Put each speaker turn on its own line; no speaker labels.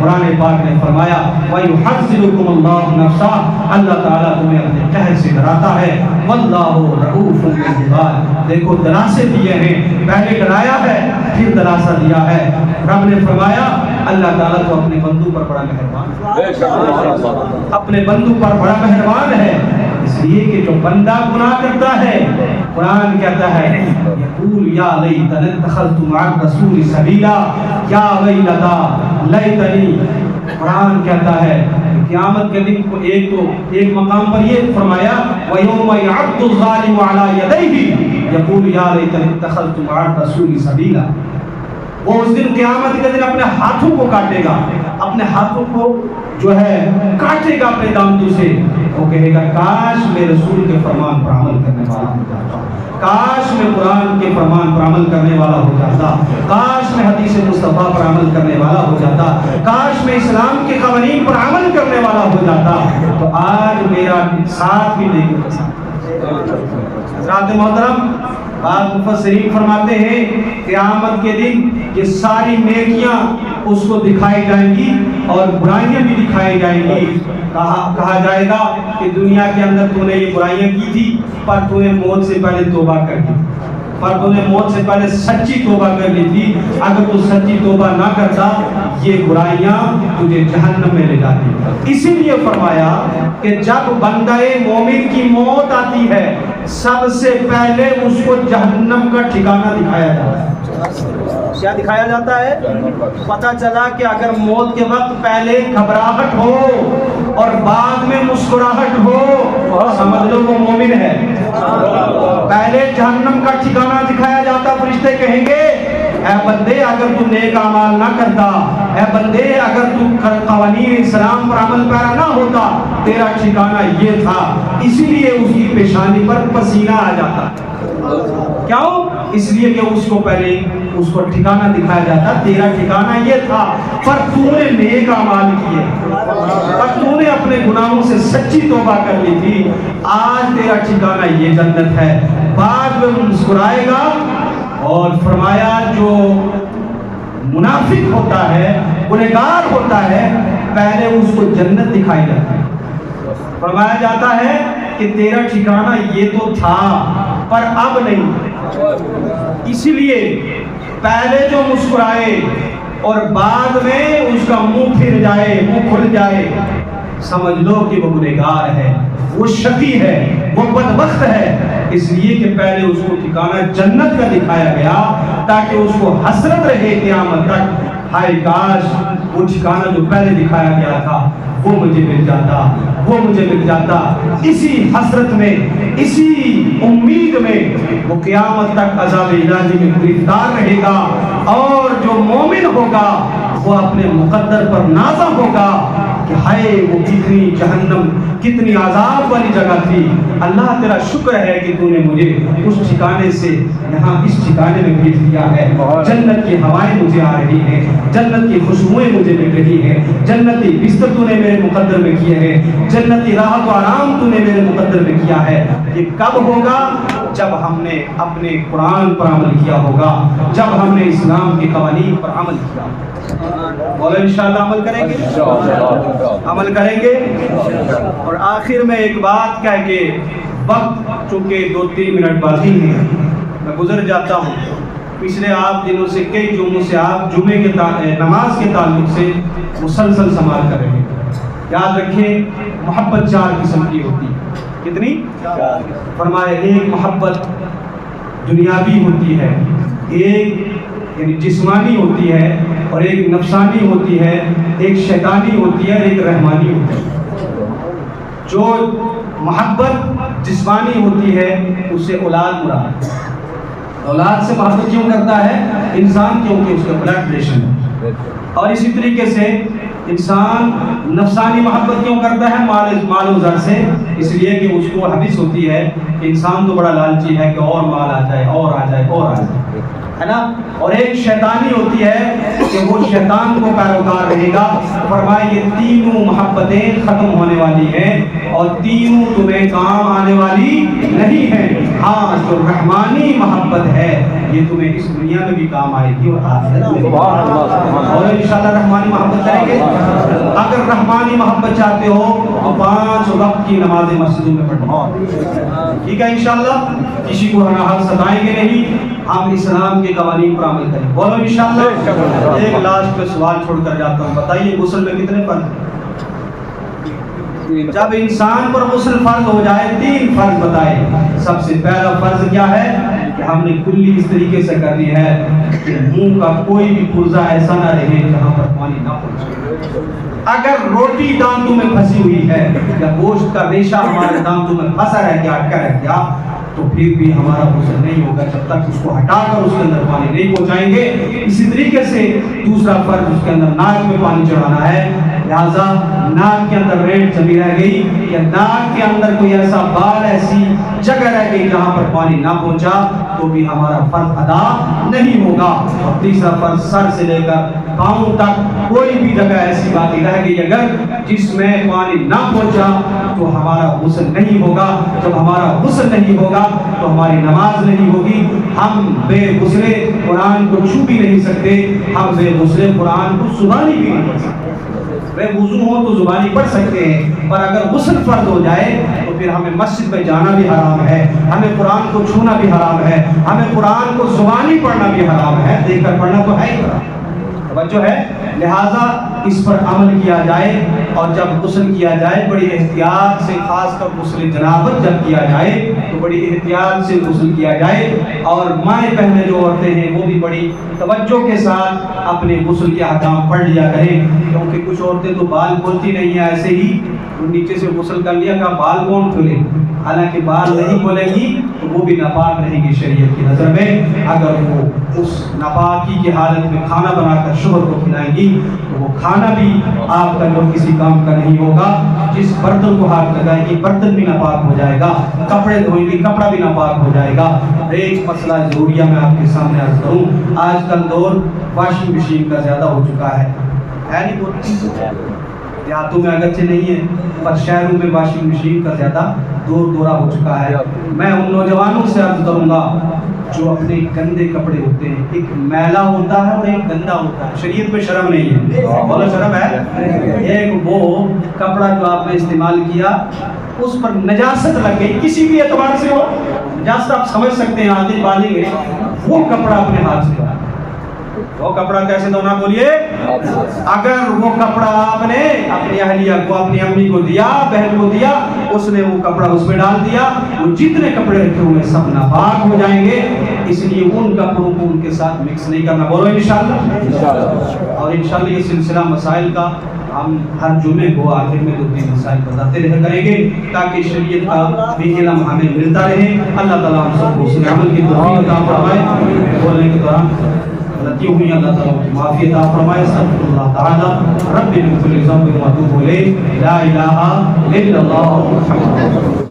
قرآن پاک نے فرمایا وَيُحَذِّرُكُمُ اللَّهُ نَفْسَهُ، اللہ تعالیٰ تمہیں اپنے قہر سے ڈراتا ہے، وَاللَّهُ رَءُوفٌ بِالْعِبَادِ، دیکھو دلاسے دیے ہیں، پہلے ڈرایا ہے پھر دلاسا دیا ہے۔ رب نے فرمایا اللہ تعالیٰ تو اپنے بندوں پر بڑا مہربان، اپنے بندوں پر بڑا مہربان ہے، اس لیے کہ جو بندہ گناہ کرتا ہے قرآن کہتا ہے یقول یا لیتنی اتخذت مع الرسول سبیلا یا ویلتا لیتنی، قرآن کہتا ہے قیامت کے دن کو ایک مقام پر یہ فرمایا وَيَوْمَ يَعَضُّ الظَّالِمُ عَلَى يَدَيْهِ يَقُولُ يَا لَيْتَنِي اتَّخَذْتُ مَعَ الرَّسُولِ سَبِيلًا، وہ اس دن قیامت کے دن اپنے ہاتھوں کو کاٹے گا، اپنے ہاتھوں کو جو ہے کاٹے گا اپنے دامنوں سے، وہ کہے گا کاش میں رسول کے فرمان پر عمل کرنے والا ہو جاتا، کاش میں قرآن کے فرمان پر عمل کرنے والا ہو جاتا، کاش میں حدیث مصطفیٰ پر عمل کرنے والا ہو جاتا، کاش میں اسلام کے قوانین پر عمل کرنے والا ہو جاتا، تو آج میرا ساتھ بھی نہیں ہوتا۔ حضرات محترم، بعض مفسرین فرماتے ہیں قیامت کے دن یہ ساری نیکیاں اس کو دکھائی جائیں گی اور برائیاں بھی دکھائی جائیں گی، کہا جائے گا کہ دنیا کے اندر تو نے یہ برائیاں کی تھی پر تو نے موت سے پہلے توبہ کر لی، پر تو نے موت سے پہلے سچی توبہ کر لی تھی، اگر تو سچی توبہ نہ کرتا یہ برائیاں تجھے جہنم میں لے جاتی۔ اسی لیے فرمایا کہ جب بندہ مومن کی موت آتی ہے سب سے پہلے اس کو جہنم کا ٹھکانہ دکھایا جاتا ہے۔ کیا دکھایا جاتا ہے؟ پتہ چلا کہ اگر موت کے وقت پہلے گھبراہٹ ہو اور بعد میں مسکراہٹ ہو سمجھ لو وہ مومن ہے۔ پہلے جہنم کا ٹھکانہ دکھایا جاتا، فرشتے کہیں گے اے بندے اگر تو نیک اعمال نہ کرتا، اے بندے اگر تو قوانین اسلام پر عمل پیرا نہ ہوتا تیرا ٹھکانہ یہ تھا، اسی لیے اس کی پیشانی پر پسینہ آ جاتا۔ کیوں؟ اس لیے کہ اس کو پہلے اس کو ٹھکانہ دکھایا جاتا، تیرا ٹھکانہ یہ تھا پر تو نے نیک اعمال کیے، پر تو نے اپنے گناہوں سے سچی توبہ کر لی تھی، آج تیرا ٹھکانہ یہ جنت ہے۔ بعد میں مسکرائے گا اور فرمایا جو منافق ہوتا ہے گنہگار ہوتا ہے پہلے اس کو جنت دکھائی جاتی ہے، فرمایا جاتا ہے کہ تیرا ٹھکانہ یہ تو تھا پر اب نہیں، اسی لیے پہلے جو مسکرائے اور بعد میں اس کا منہ پھر جائے، منہ کھل جائے، سمجھ لو کہ وہ گنہگار ہے، وہ شقی ہے، وہ بدبخت ہے، اس لیے کہ پہلے اس کو ٹھکانہ جنت کا دکھایا گیا تاکہ اس کو حسرت رہے قیامت تک، ہائے کاش وہ ٹھکانہ جو پہلے دکھایا گیا تھا وہ مجھے مل جاتا، وہ مجھے مل جاتا۔ اسی حسرت میں، اسی امید میں وہ قیامت تک عذاب الہی میں گرفتار رہے گا، اور جو مومن ہوگا وہ اپنے مقدر پر نازا ہوگا کہ ہائے وہ کتنی جہنم، کتنی عذاب والی جگہ تھی، اللہ تیرا شکر ہے کہ تو نے مجھے اس ٹھکانے سے یہاں اس ٹھکانے میں بھیج دیا ہے، جنت کی ہوائیں مجھے آ رہی ہیں، جنت کی خوشبوئیں مجھے مل رہی ہیں، جنتی بستر تو نے میرے مقدر میں کیے ہیں، جنتی راحت و آرام تو نے میرے مقدر میں کیا ہے۔ یہ کب ہوگا؟ جب ہم نے اپنے قرآن پر عمل کیا ہوگا، جب ہم نے اسلام کے قوانین پر عمل کیا ہوگا۔ بولو انشاءاللہ عمل کریں گے، عمل کریں گے۔ اور آخر میں ایک بات کہہ کے وقت چونکہ 2-3 منٹ باقی ہیں میں گزر جاتا ہوں، پچھلے آپ دنوں سے کئی جمعوں سے آپ جمعے کے نماز کے تعلق سے مسلسل سماعت کر رہے ہیں۔ یاد رکھیں محبت 4 قسم کی ہوتی ہے، کتنی؟ فرمائے ایک محبت دنیاوی ہوتی ہے، ایک یعنی جسمانی ہوتی ہے، اور ایک نفسانی ہوتی ہے، ایک شیطانی ہوتی ہے، ایک رحمانی ہوتی ہے۔ جو محبت جسمانی ہوتی ہے اس سے اولاد مراد، اولاد سے محبت کیوں کرتا ہے انسان؟ کیونکہ اس کا بلڈ ریلیشن ہے۔ اور اسی طریقے سے انسان نفسانی محبت کیوں کرتا ہے مال و زر سے؟ اس لیے کہ اس کو حدیث ہوتی ہے کہ انسان تو بڑا لالچی ہے کہ اور مال آ جائے اور آ جائے اور آ جائے، ہے نا. اور ایک شیطانی ہوتی ہے کہ وہ شیطان کو پیروکار رہے گا. فرمایا یہ تینوں محبتیں ختم ہونے والی ہیں اور تینوں تمہیں کام آنے والی نہیں ہیں. ہاں جو رحمانی محبت ہے یہ تمہیں اس دنیا میں بھی کام آئے گی اور آخرت میں بھی. اور انشاءاللہ رحمانی محبت کریں گے. اگر رحمانی محبت چاہتے ہو تو 5 وقت کی نمازیں مسجدوں میں پڑھنا. ٹھیک ہے انشاءاللہ. کسی کو حق ستائیں گے نہیں. ہم اسلام کے قوانین پر عمل کریں. بولو انشاءاللہ. ایک لاسٹ پہ سوال چھوڑ کر جاتا ہوں. بتائیے غسل میں کتنے فرض ہیں؟ جب انسان پر غسل فرض ہو جائے 3 فرض بتائے. سب سے پہلا فرض کیا ہے کہ ہم نے کلی اس طریقے سے کرنی ہے کہ منہ کا کوئی بھی پرزہ ایسا نہ رہے جہاں پر پانی نہ پہنچے. اگر روٹی دانتوں میں پھنسی ہوئی ہے یا گوشت کا ریشہ ہمارے دانتوں میں پھنسا رہ گیا, اٹکا رہ گیا, تو پھر بھی ہمارا غسل نہیں ہوگا جب تک اس کو ہٹا کر اس کے اندر پانی نہیں پہنچائیں گے. اسی طریقے سے دوسرا فرض اس کے اندر ناک میں پانی چڑھانا ہے. لہذا ناک کے اندر ریڑھ جمی رہ گئی یا ناک کے اندر کوئی ایسا بال, ایسی جگہ رہ گئی جہاں پر پانی نہ پہنچا تو بھی ہمارا فرض ادا نہیں ہوگا. اور تیسرا فرض سر سے لے کر پاؤں تک کوئی بھی جگہ ایسی باقی رہ گئی اگر جس میں پانی نہ پہنچا تو ہمارا غسل نہیں ہوگا. جب ہمارا غسل نہیں ہوگا تو ہماری نماز نہیں ہوگی. ہم بے غسلے قرآن کو چھو بھی نہیں سکتے. ہم بے غسلے قرآن کو زبانی بھی نہیں پڑھ سکتے. بے وضو ہو تو زبانی پڑھ سکتے ہیں, پر اگر غسل فرض ہو جائے تو پھر ہمیں مسجد میں جانا بھی حرام ہے, ہمیں قرآن کو چھونا بھی حرام ہے, ہمیں قرآن کو زبانی پڑھنا بھی حرام ہے. دیکھ کر پڑھنا تو ہے ہی حرام. توجہ ہے. لہٰذا اس پر عمل کیا جائے اور جب غسل کیا جائے بڑی احتیاط سے, خاص کر غسل جنابت جب کیا جائے تو بڑی احتیاط سے غسل کیا جائے. اور مائیں بہنیں جو عورتیں ہیں وہ بھی بڑی توجہ کے ساتھ اپنے غسل کے احکام پڑھ لیا کریں, کیونکہ کچھ عورتیں تو بال کھولتی نہیں ہیں, ایسے ہی نیچے سے غسل کر لیا کہ بال کون کھولے. حالانکہ بال نہیں کھولے گی تو وہ بھی ناپاک رہے گی شریعت کی نظر میں. اگر وہ اس ناپاکی کی حالت میں کھانا بنا کر شوہر کو کھلائیں گی تو وہ کھانا بھی آپ کا جو کسی کام کا نہیں ہوگا. جس برتن کو ہاتھ لگائے گی برتن بھی ناپاک ہو جائے گا, کپڑے دھوئیں گی کپڑا بھی ناپاک ہو جائے گا. ایک مسئلہ ضروریہ میں آپ کے سامنے عرض کروں. آج کل دور واشنگ مشین کا زیادہ ہو چکا ہے نہیں؟ دیہاتوں میں اگرچہ نہیں ہے پر شہروں میں واشنگ مشین کا زیادہ دور دورہ ہو چکا ہے. میں ان نوجوانوں سے عرض کروں گا جو اپنے گندے کپڑے ہوتے ہیں, ایک میلا ہوتا ہے اور ایک گندا ہوتا ہے. شریعت میں شرم نہیں ہے, بولو شرم ہے. ایک وہ کپڑا جو آپ نے استعمال کیا اس پر نجاست لگ گئی, کسی بھی اعتبار سے ہو نجاست آپ سمجھ سکتے ہیں, آدھے بالیں گے, وہ کپڑا اپنے ہاتھ سے دھونا. وہ کپڑا کیسے دھونا بولیے؟ اگر وہ کپڑا آپ نے اپنی اہلیہ کو, اپنی امی کو دیا, بہن کو دیا, اس نے وہ کپڑا اس میں ڈال دیا, وہ جتنے کپڑے رکھے ہوئے سب ناپاک ہو جائیں گے. اس لیے ان کپڑوں کو ان کے ساتھ مکس نہیں کرنا. بولو انشاءاللہ. اور انشاءاللہ یہ سلسلہ مسائل کا ہم ہر جمعے کو آخر میں 2-3 مسائل بتاتے رہا کریں گے تاکہ شریعت کا بھی علم ہمیں ملتا رہے. اللہ تعالیٰ ہم سب کو اس عمل کی توفیق عطا فرمائے. بولنے کے دوران غلطی ہوئی اللہ تعالیٰ کی معافی عطا فرمائے. استغفر اللہ تعالیٰ رب من کل ذنب و اتوب الیہ. لا الہ الا اللہ محمد